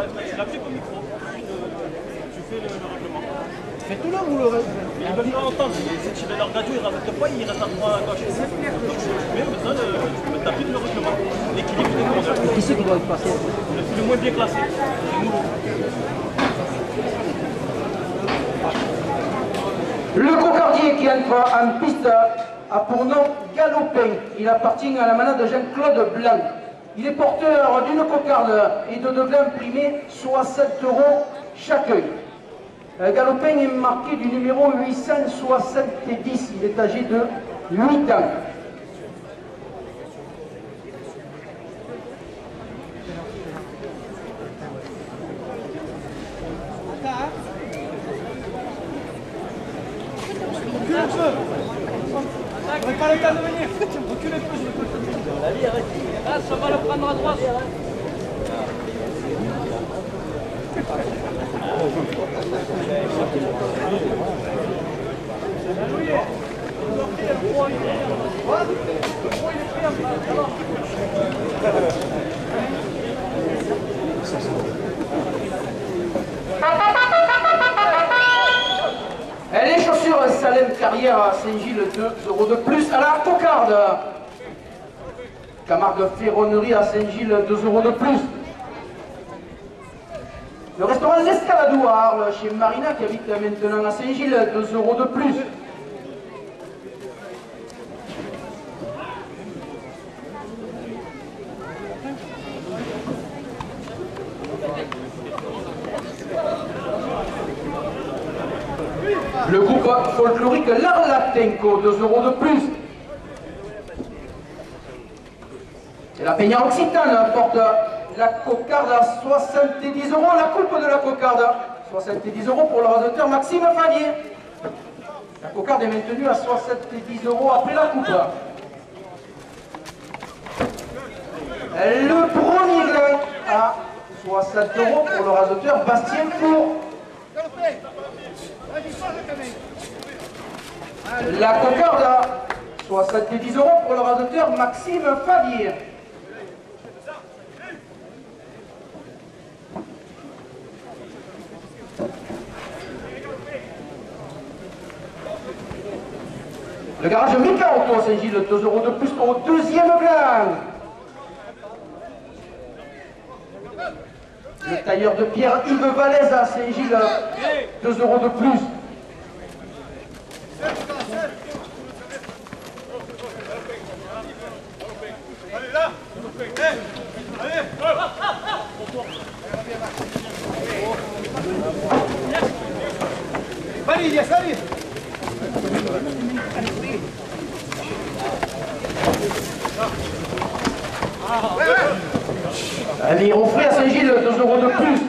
appuies au micro. Tu fais le règlement. Fais tout là ou le reste? Ils ne veulent pas entendre. Si tu veux leur radio, ils ne rajoutent pas, ils restent à droite à gauche. Donc maintenant, tu appuies le règlement. L'équilibre des compteurs. Qui c'est qui doit être passé? Le moins bien classé. C'est nous. Le cocardier qui entre en piste a pour nom Galopin. Il appartient à la manade de Jean-Claude Blanc. Il est porteur d'une cocarde et de deux glands primés, soit 7 € chacun. Galopin est marqué du numéro 870. Il est âgé de 8 ans. Recule un peu. On n'a pas le temps de venir. Recule un peu, je veux pas le temps. Allez, arrête. Ah, ça va le prendre à droite. Les chaussures Salem Carrière à Saint-Gilles, 2 € de plus à la cocarde. Camargue Ferronnerie à Saint-Gilles, 2 € de plus. Le restaurant L'Escaladou à Arles, chez Marina, qui habite maintenant à Saint-Gilles, 2 € de plus. Le groupe folklorique L'Arlatenco, 2 € de plus. Et la Peña Occitane porte la cocarde à 70 €, la coupe de la cocarde, 70 € pour le rasoteur Maxime Favier. La cocarde est maintenue à 70 € après la coupe. Le premier gland à 60 € pour le rasoteur Bastien Four. La cocarde à 70 € pour le rasoteur Maxime Favier. Le garage Mika Auto à Saint-Gilles, 2 € de plus au deuxième gland. Le tailleur de pierre Yves Vallès à Saint-Gilles, 2 € de plus. Allez là. Allez. Allez, yes, allez. Les refraits à Saint-Gilles, 2 € de plus.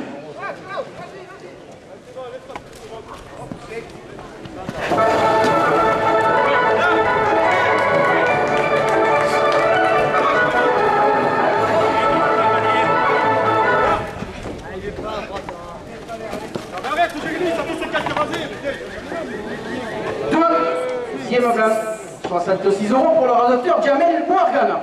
Deuxième gland, 66 € pour le rasoteur Jamel Morgan.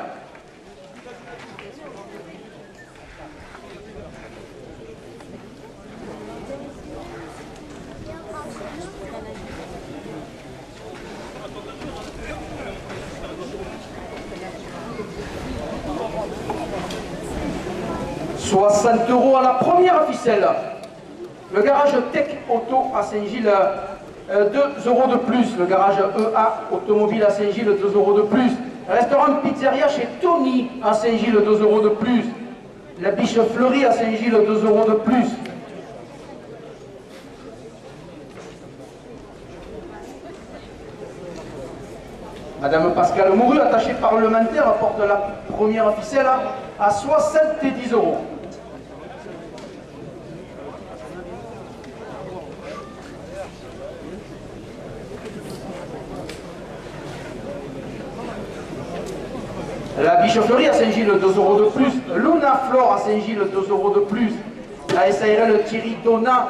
« 60 € à la première ficelle. Le garage Tech Auto à Saint-Gilles, 2 € de plus. Le garage EA Automobile à Saint-Gilles, 2 € de plus. Restaurant Pizzeria chez Tony à Saint-Gilles, 2 € de plus. La Biche Fleurie à Saint-Gilles, 2 € de plus. Madame Pascale Mouru, attachée parlementaire, porte la première ficelle à 70 €. La Biche Fleurie à Saint-Gilles, 2 € de plus. Luna Flore à Saint-Gilles, 2 € de plus. La SARL Thierry Donat,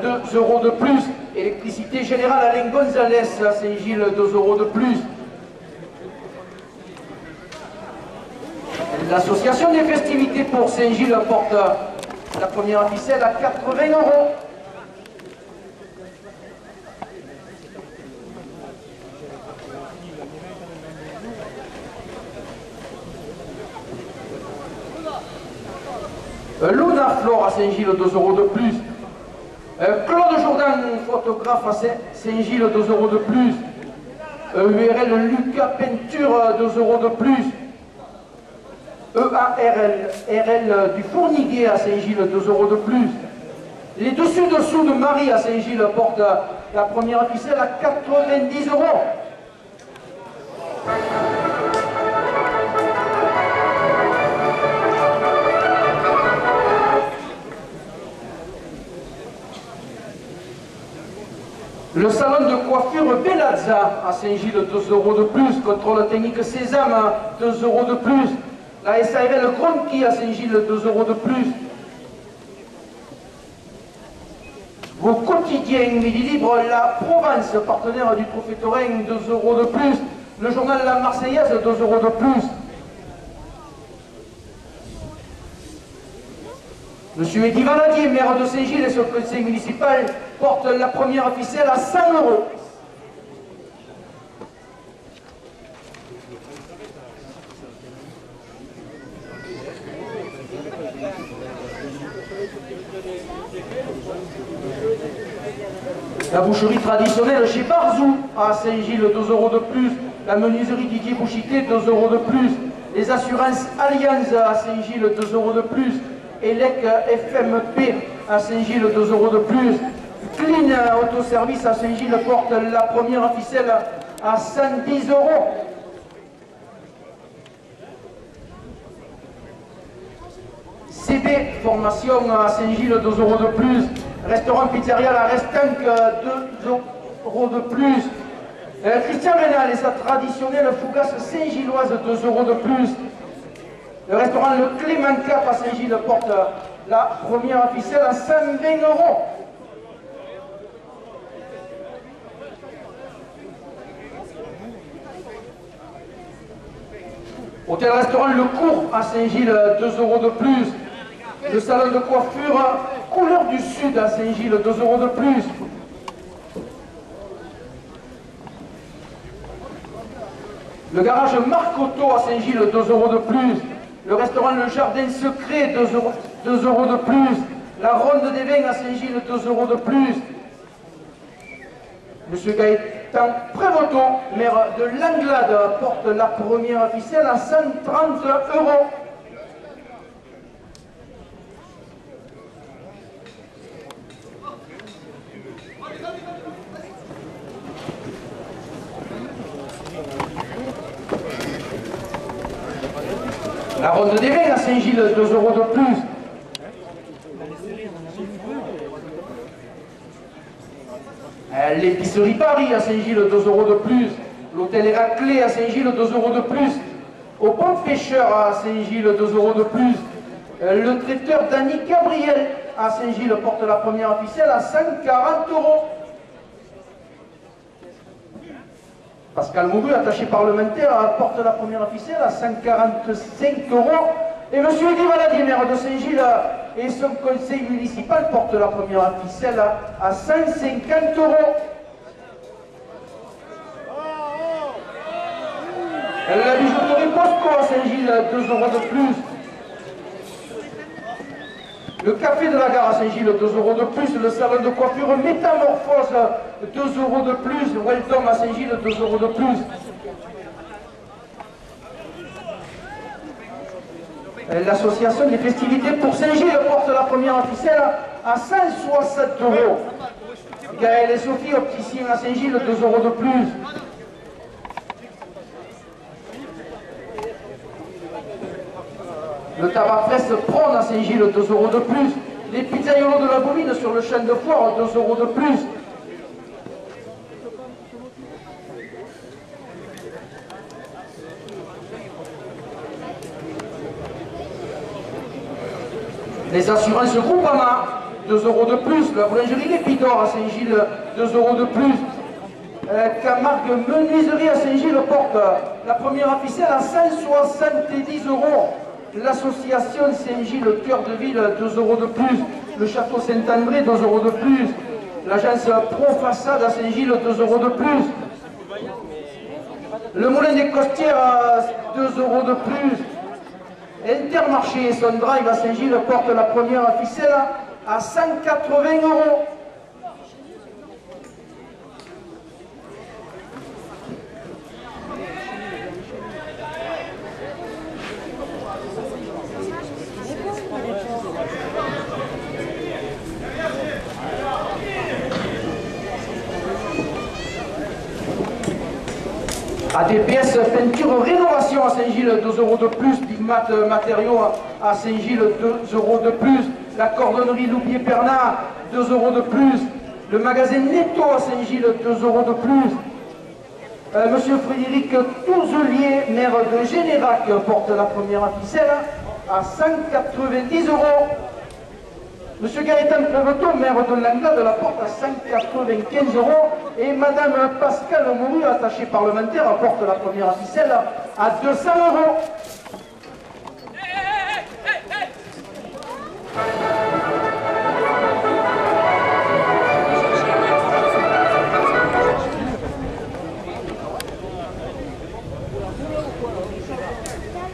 2 € de plus. Électricité Générale Alain Gonzalez à Saint-Gilles, 2 € de plus. L'association des festivités pour Saint-Gilles porte La première ficelle à 80 €. Luna Flore à Saint-Gilles, 2 € de plus. Claude Jourdain, photographe à Saint-Gilles, 2 € de plus. URL Lucas Peinture, 2 € de plus. EARL du Fourniguet à Saint-Gilles, 2 € de plus. Les dessus-dessous de Marie à Saint-Gilles portent la première ficelle à 90 €. Le salon de coiffure Belazza à Saint-Gilles, 2 € de plus. Contrôle technique Sésame, 2 € de plus. La SARL Gronki à Saint-Gilles, 2 € de plus. Vos quotidiens Midi Libre, La Provence, partenaire du Trophée Taurin, 2 € de plus. Le journal La Marseillaise, 2 € de plus. Monsieur Eddy Valadier, maire de Saint-Gilles et son conseil municipal, porte la première ficelle à 100 €. La boucherie traditionnelle chez Barzou à Saint-Gilles, 2 € de plus. La menuiserie Didier Bouchité, 2 € de plus. Les assurances Allianz à Saint-Gilles, 2 € de plus. ELEC FMP à Saint-Gilles, 2 € de plus. Clean Autoservice à Saint-Gilles porte la première ficelle à 110 €. CB Formation à Saint-Gilles, 2 € de plus. Restaurant Pizzeria La Restanque, 2 € de plus. Christian Rénal et sa traditionnelle fougasse Saint-Gilloise, 2 € de plus. Le restaurant Le Clément Cap à Saint-Gilles porte la première ficelle à 120 €. Hôtel-restaurant Le Cours à Saint-Gilles, 2 € de plus. Le salon de coiffure Couleur du Sud à Saint-Gilles, 2 € de plus. Le garage Marcoto à Saint-Gilles, 2 € de plus. Le restaurant Le Jardin Secret, 2 € de plus. La Ronde des Vins à Saint-Gilles, 2 € de plus. Monsieur Gaëtan Prévoto, maire de Langlade, porte la première ficelle à 130 €. La Ronde des Vins à Saint-Gilles, 2 € de plus. L'épicerie Paris à Saint-Gilles, 2 € de plus. L'hôtel Héraclé à Saint-Gilles, 2 € de plus. Au Pont Pêcheur à Saint-Gilles, 2 € de plus. Le traiteur Dany Gabriel à Saint-Gilles porte la première ficelle à 140 €. Pascal Mouru, attaché parlementaire, porte la première ficelle à 145 €. Et M. Eddy Valadier, maire de Saint-Gilles, et son conseil municipal porte la première ficelle à 150 €. La bijouterie Bosco à Saint-Gilles, 2 € de plus. Le café de la gare à Saint-Gilles, 2 € de plus. Le salon de coiffure Métamorphose, 2 € de plus. Welcome à Saint-Gilles, 2 € de plus. L'association des festivités pour Saint-Gilles porte la première ficelle à 160 €. Gaël et Sophie, opticiens à Saint-Gilles, 2 € de plus. Le tabac presse Prône à Saint-Gilles, 2 € de plus. Les pizzaiolos de la Bobine sur le champ de foire, 2 € de plus. Les assurances Groupama, 2 € de plus. La boulangerie Lépidor à Saint-Gilles, 2 € de plus. Camargue Menuiserie à Saint-Gilles porte la première ficelle à 170 €. L'association Saint-Gilles Cœur de Ville, 2 € de plus. Le Château Saint-André, 2 € de plus. L'agence Pro Façade à Saint-Gilles, 2 € de plus. Le Moulin des Costières, 2 € de plus. Intermarché et son drive à Saint-Gilles porte la première ficelle à 180 €. ADPS peinture rénovation à Saint-Gilles, 2 € de plus. Bigmat matériaux à Saint-Gilles, 2 € de plus. La cordonnerie Loubier-Pernat, 2 € de plus. Le magasin Netto à Saint-Gilles, 2 € de plus. Monsieur Frédéric Touzelier, maire de Générac, porte la première ficelle à 190 €. Monsieur Gaëtan Prévetot, maire de Langlade, la porte à 195 €. Et Madame Pascale Mouru, attachée parlementaire, porte la première ficelle à 200 €.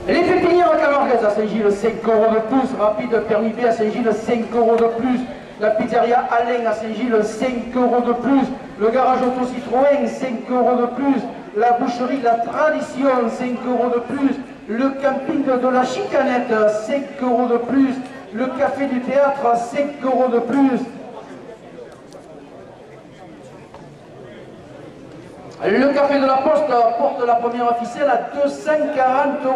Les pépinières camarguaises à Saint-Gilles, 5 € de plus. Rapide permis B à Saint-Gilles, 5 € de plus. La pizzeria Alain à Saint-Gilles, 5 € de plus. Le garage auto Citroën, 5 € de plus. La boucherie La Tradition, 5 € de plus. Le camping de la Chicanette, 5 € de plus. Le café du théâtre, 5 € de plus. Le café de la Poste porte la première ficelle à 240 €.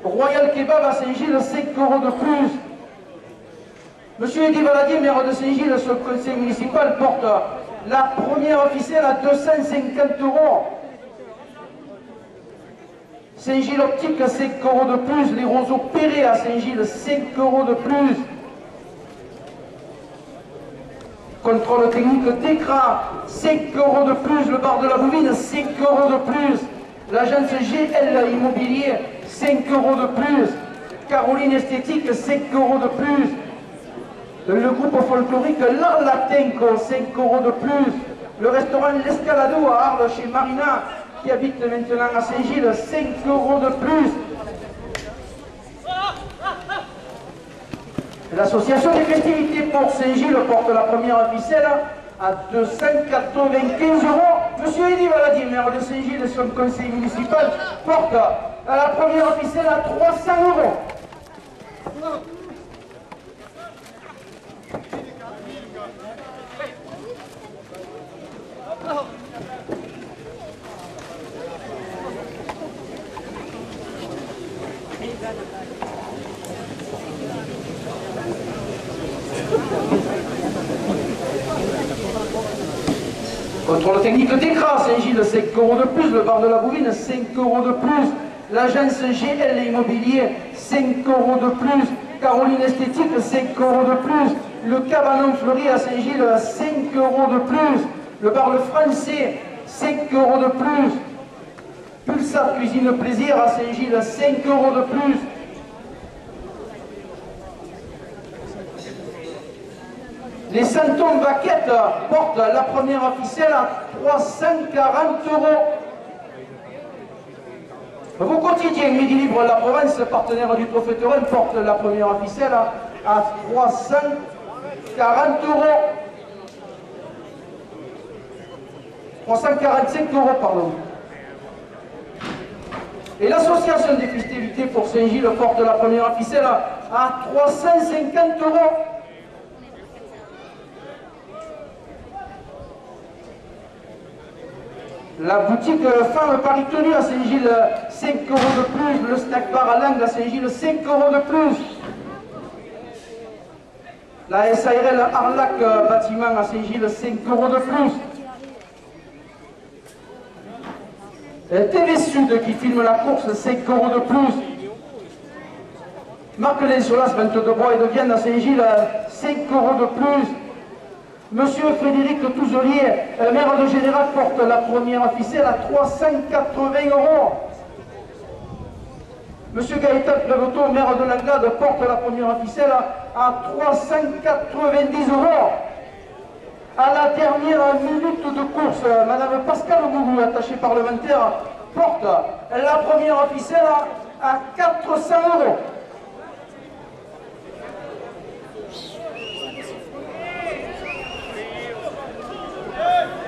Royal Kebab à Saint-Gilles, 5 € de plus. Monsieur Eddy Valadier, maire de Saint-Gilles, sur le conseil municipal, porte la première ficelle à 250 €. Saint-Gilles Optique, 5 € de plus. Les roseaux Perret à Saint-Gilles, 5 € de plus. Contrôle technique d'écran, 5 € de plus. Le bar de la Bouvine, 5 € de plus. L'agence GL Immobilier, 5 € de plus. Caroline Esthétique, 5 € de plus. Le groupe folklorique L'Arlatenco, 5 € de plus. Le restaurant L'Escalado à Arles chez Marina, qui habite maintenant à Saint-Gilles, 5 € de plus. L'association des festivités pour Saint-Gilles porte la première ficelle à 295 €. Monsieur Eddy Valadier, maire de Saint-Gilles et son conseil municipal, porte la première ficelle à 300 €. Contrôle technique d'écran, Saint-Gilles, 5 € de plus. Le bar de la Bouvine, 5 € de plus. L'agence GL Immobilier, 5 € de plus. Caroline Esthétique, 5 € de plus. Le cabanon fleuri à Saint-Gilles, 5 € de plus. Le bar Le Français, 5 € de plus. Pulsar Cuisine Plaisir à Saint-Gilles, 5 € de plus. Les Santons Baquettes portent la première ficelle à 340 €. Vos quotidiens Midi Libre La Provence, partenaire du Trophée Terrain, porte la première ficelle à 340 €. 345 €, pardon. Et l'association des festivités pour Saint-Gilles porte la première ficelle à 350 €. La boutique Femme Paris Tenue à Saint-Gilles, 5 € de plus. Le snack bar à Langue à Saint-Gilles, 5 € de plus. La SARL Arlac Bâtiment à Saint-Gilles, 5 € de plus. TV Sud qui filme la course, 5 € de plus. Marc Lensolas, vente de bois et de viande à Saint-Gilles, 5 € de plus. Monsieur Frédéric Touzelier, maire de Générac, porte la première ficelle à 380 €. Monsieur Gaëtan Prévoto, maire de Langlade, porte la première ficelle à 390 €. À la dernière minute de course, Madame Pascale Mourou, attachée parlementaire, porte la première ficelle à 400 €. Hey!